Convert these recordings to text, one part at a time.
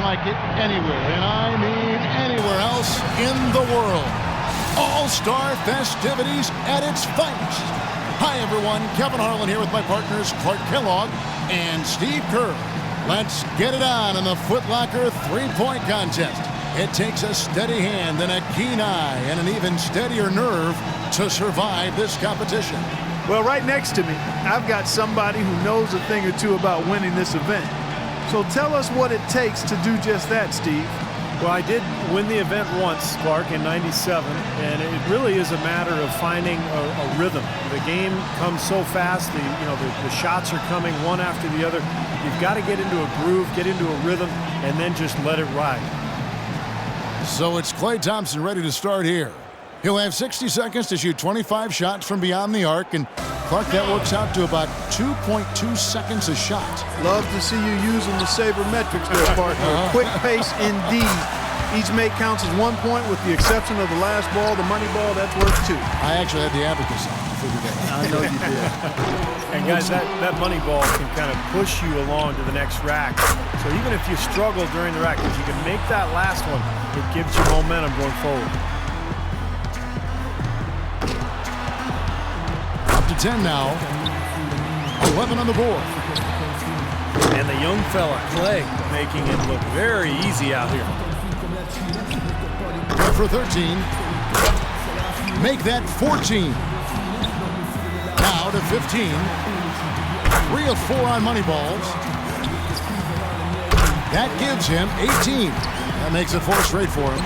like it anywhere, and I mean anywhere else in the world. All-star festivities at its finest. Hi, everyone. Kevin Harlan here with my partners Clark Kellogg and Steve Kerr. Let's get it on in the Foot Locker three-point contest. It takes a steady hand and a keen eye and an even steadier nerve to survive this competition. Well, right next to me, I've got somebody who knows a thing or two about winning this event. So tell us what it takes to do just that, Steve. Well, I did win the event once, Clark, in '97, and it really is a matter of finding a rhythm. The game comes so fast, the shots are coming one after the other. You've got to get into a groove, get into a rhythm, and then just let it ride. So it's Klay Thompson ready to start here. He'll have 60 seconds to shoot 25 shots from beyond the arc, and Clark, that works out to about 2.2 seconds a shot. Love to see you using the sabermetrics there, partner. Quick pace indeed. Each make counts as 1 point with the exception of the last ball, the money ball, that's worth 2. I actually had the abacus on for the day. I know you did. And guys, that money ball can kind of push you along to the next rack. So even if you struggle during the rack, if you can make that last one, it gives you momentum going forward. Up to 10 now. 11 on the board. And the young fella, Klay, making it look very easy out here. Good for 13. Make that 14. Now to 15. 3 of 4 on money balls. That gives him 18. That makes it 4 straight for him.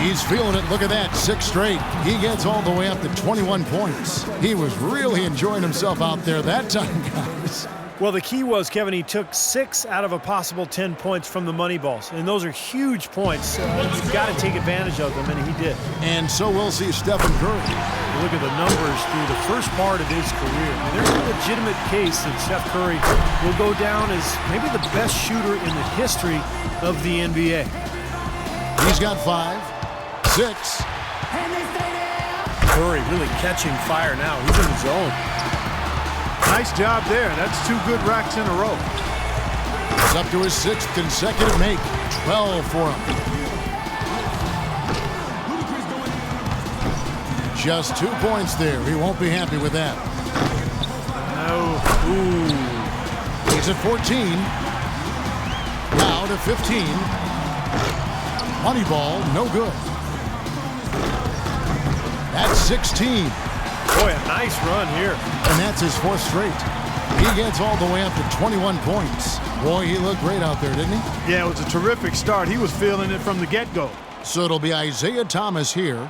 He's feeling it. Look at that. 6 straight. He gets all the way up to 21 points. He was really enjoying himself out there that time, guys. Well, the key was, Kevin, he took 6 out of a possible 10 points from the money balls. And those are huge points. You've got to take advantage of them, and he did. And so we'll see Stephen Curry. Look at the numbers through the first part of his career. I mean, there's a legitimate case that Steph Curry will go down as maybe the best shooter in the history of the NBA. He's got 5, 6. Curry really catching fire now. He's in the zone. Nice job there. That's 2 good racks in a row. He's up to his 6th consecutive make. 12 for him. Just 2 points there. He won't be happy with that. No. Ooh. He's at 14. Now to 15. Money ball, no good. That's 16. Boy, a nice run here. And that's his 4th straight. He gets all the way up to 21 points. Boy, he looked great out there, didn't he? Yeah, it was a terrific start. He was feeling it from the get-go. So it'll be Isaiah Thomas here.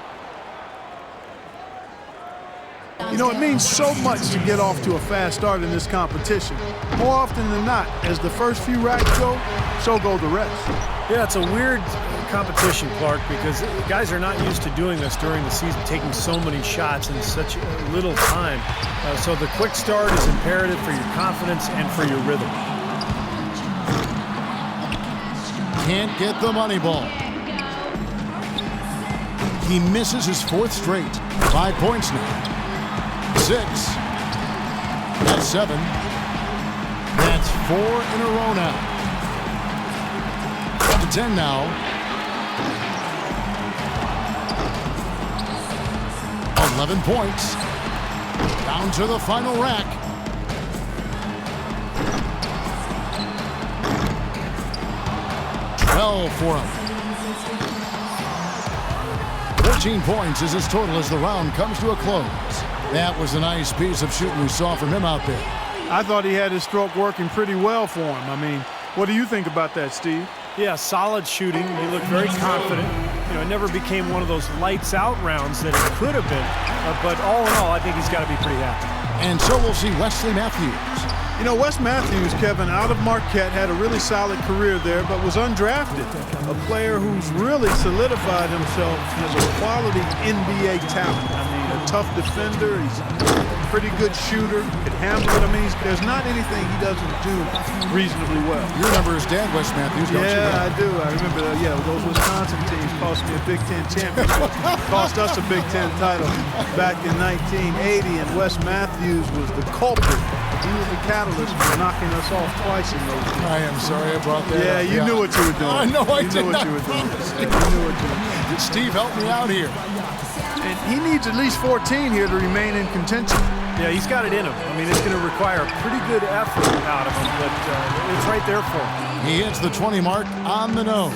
You know, it means so much to get off to a fast start in this competition. More often than not, as the first few racks go, so go the rest. Yeah, it's a weird competition, Clark, because guys are not used to doing this during the season, taking so many shots in such little time. So the quick start is imperative for your confidence and for your rhythm. Can't get the money ball. He misses his 4th straight. 5 points now. 6. That's 7. That's 4 in a row now. Up to 10 now. 11 points. Down to the final rack. For him. 13 points is his total as the round comes to a close. That was a nice piece of shooting we saw from him out there. I thought he had his stroke working pretty well for him. I mean, what do you think about that, Steve? Yeah, solid shooting. He looked very confident. You know, it never became one of those lights-out rounds that it could have been. But all in all, I think he's got to be pretty happy. And so we'll see Wesley Matthews. You know, Wes Matthews, Kevin, out of Marquette, had a really solid career there, but was undrafted. A player who's really solidified himself as a quality NBA talent. I mean, a tough defender. He's a pretty good shooter. Can handle it. I mean, there's not anything he doesn't do reasonably well. You remember his dad, Wes Matthews, don't you? Yeah, I do. I remember, those Wisconsin teams cost me a Big Ten championship. Cost us a Big Ten title back in 1980, and Wes Matthews was the culprit He was the catalyst for knocking us off twice in those games. I am sorry I brought that Yeah, up. you knew what you were doing. I know I you did knew what not you were doing. promise. You knew what you were doing. Steve, help me out here. And he needs at least 14 here to remain in contention. Yeah, he's got it in him. I mean, it's going to require a pretty good effort out of him, but it's right there for him. He hits the 20 mark on the nose.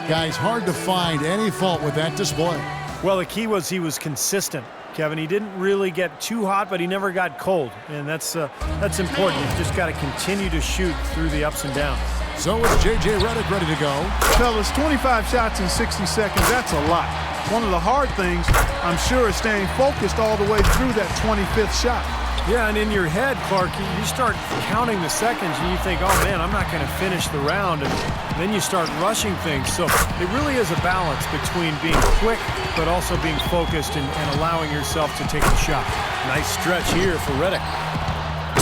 Guys, hard to find any fault with that display. Well, the key was he was consistent, Kevin. He didn't really get too hot, but he never got cold, and that's important. You've just got to continue to shoot through the ups and downs. So is J.J. Redick ready to go. Fellas, 25 shots in 60 seconds, that's a lot. One of the hard things, I'm sure, is staying focused all the way through that 25th shot. Yeah, and in your head, Clark, you start counting the seconds and you think, oh man, I'm not going to finish the round, and then you start rushing things. So it really is a balance between being quick but also being focused and allowing yourself to take the shot. Nice stretch here for Redick.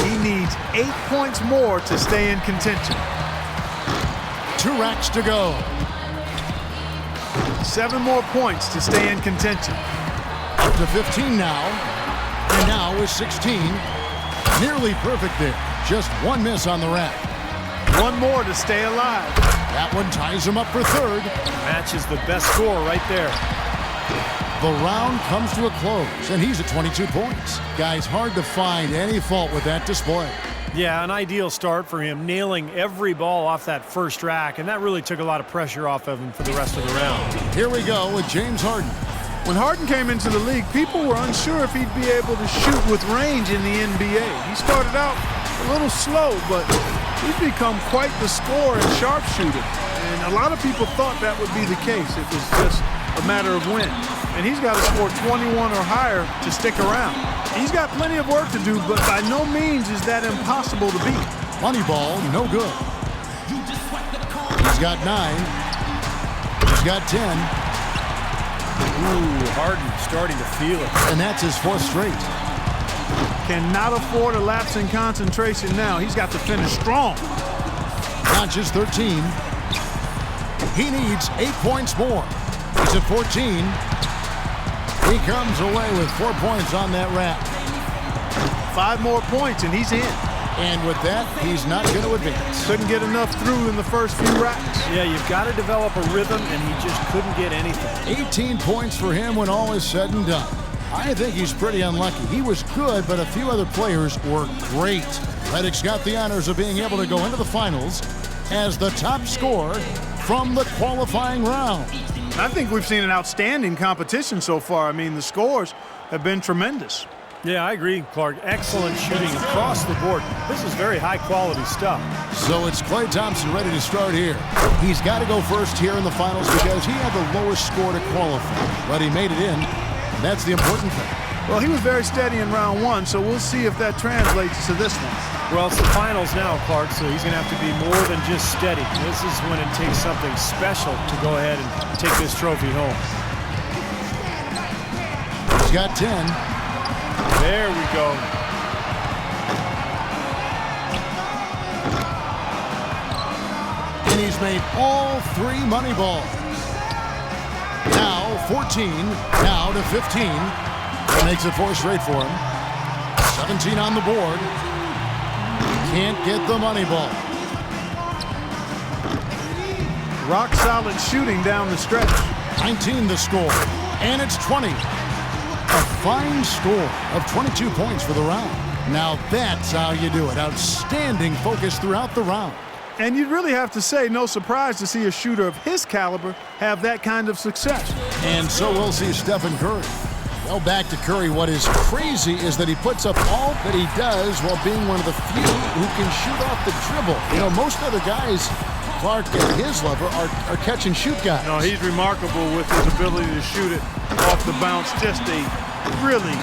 He needs 8 points more to stay in contention. 2 racks to go. 7 more points to stay in contention. Up to 15 now. And now is 16. Nearly perfect there. Just 1 miss on the rack. 1 more to stay alive. That one ties him up for 3rd. Matches the best score right there. The round comes to a close, and he's at 22 points. Guys, hard to find any fault with that display. Yeah, an ideal start for him, nailing every ball off that first rack, and that really took a lot of pressure off of him for the rest of the round. Here we go with James Harden. When Harden came into the league, people were unsure if he'd be able to shoot with range in the NBA. He started out a little slow, but he's become quite the scorer and sharpshooter. And a lot of people thought that would be the case. It was just a matter of when. And he's got to score 21 or higher to stick around. He's got plenty of work to do, but by no means is that impossible to beat. Moneyball, no good. He's got 9. He's got 10. Ooh, Harden starting to feel it. And that's his 4th straight. Cannot afford a lapse in concentration now. He's got to finish strong. Not just 13. He needs 8 points more. He's at 14. He comes away with 4 points on that rack. 5 more points and he's in. And with that, he's not going to advance. Couldn't get enough through in the first few racks. Yeah, you've got to develop a rhythm, and he just couldn't get anything. 18 points for him when all is said and done. I think he's pretty unlucky. He was good, but a few other players were great. Redick's got the honors of being able to go into the finals as the top scorer from the qualifying round. I think we've seen an outstanding competition so far. I mean, the scores have been tremendous. Yeah, I agree, Clark. Excellent shooting across the board. This is very high-quality stuff. So it's Klay Thompson ready to start here. He's got to go first here in the finals because he had the lowest score to qualify. But he made it in, and that's the important thing. Well, he was very steady in round 1, so we'll see if that translates to this one. Well, it's the finals now, Clark, so he's going to have to be more than just steady. This is when it takes something special to go ahead and take this trophy home. He's got 10. There we go. And he's made all 3 money balls. Now 14, now to 15. That makes it 4 straight for him. 17 on the board. Can't get the money ball. Rock solid shooting down the stretch. 19 the score, and it's 20. A fine score of 22 points for the round. Now that's how you do it. Outstanding focus throughout the round. And you'd really have to say no surprise to see a shooter of his caliber have that kind of success. And so we'll see Stephen Curry. Well, back to Curry, what is crazy is that he puts up all that he does while being one of the few who can shoot off the dribble. You know, most other guys, Clark, at his level, are catch-and-shoot guys. No, he's remarkable with his ability to shoot it off the bounce. Just a really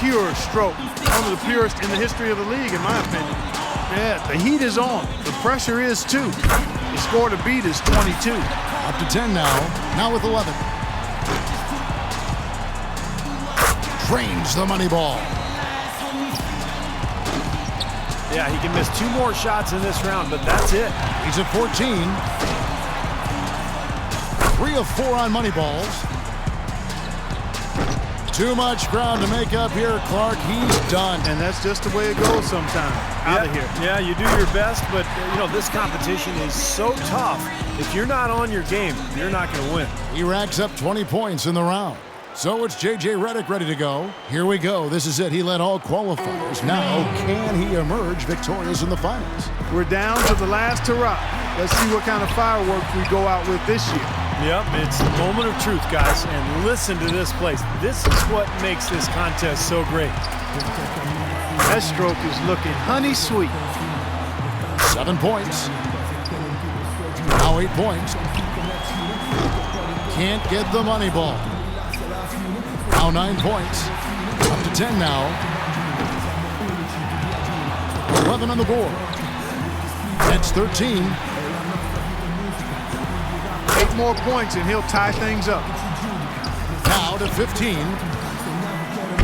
pure stroke. One of the purest in the history of the league, in my opinion. Yeah, the heat is on. The pressure is, too. The score to beat is 22. Up to 10 now. Now with 11. Drains the money ball. Yeah, he can miss 2 more shots in this round, but that's it. He's at 14. 3 of 4 on money balls. Too much ground to make up here, Clark. He's done. And that's just the way it goes sometimes. Out of here. Yeah, you do your best, but this competition is so tough. If you're not on your game, you're not going to win. He racks up 20 points in the round. So it's J.J. Redick ready to go. Here we go. This is it. He led all qualifiers. Now, can he emerge victorious in the finals? We're down to the last hurrah. Let's see what kind of fireworks we go out with this year. Yep, it's the moment of truth, guys. And listen to this place. This is what makes this contest so great. That stroke is looking honey sweet. 7 points. Now 8 points. Can't get the money ball. Now 9 points. Up to 10 now. 11 on the board. That's 13. 8 more points and he'll tie things up. Now to 15.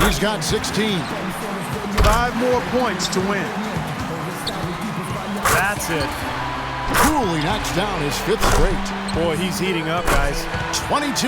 He's got 16. 5 more points to win. That's it. Coolly knocks down his 5th straight. Boy, he's heating up, guys. 22.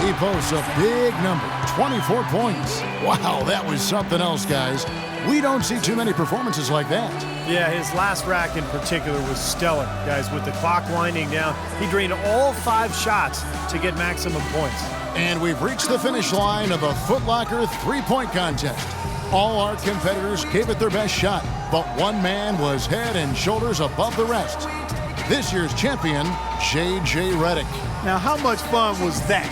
He posts a big number. 24 points. Wow, that was something else, guys. We don't see too many performances like that. Yeah, his last rack in particular was stellar, guys. With the clock winding down, he drained all 5 shots to get maximum points. And we've reached the finish line of a Foot Locker 3-point contest. All our competitors gave it their best shot, but one man was head and shoulders above the rest. This year's champion, J.J. Redick. Now, how much fun was that?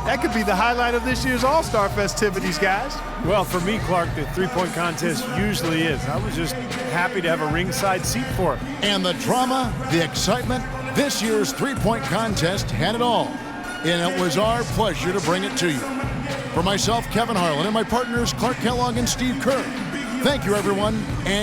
That could be the highlight of this year's All-Star festivities, guys. Well, for me, Clark, the 3-point contest usually is. I was just happy to have a ringside seat for it. And the drama, the excitement, this year's 3-point contest had it all. And it was our pleasure to bring it to you. For myself, Kevin Harlan, and my partners, Clark Kellogg and Steve Kerr, thank you, everyone. And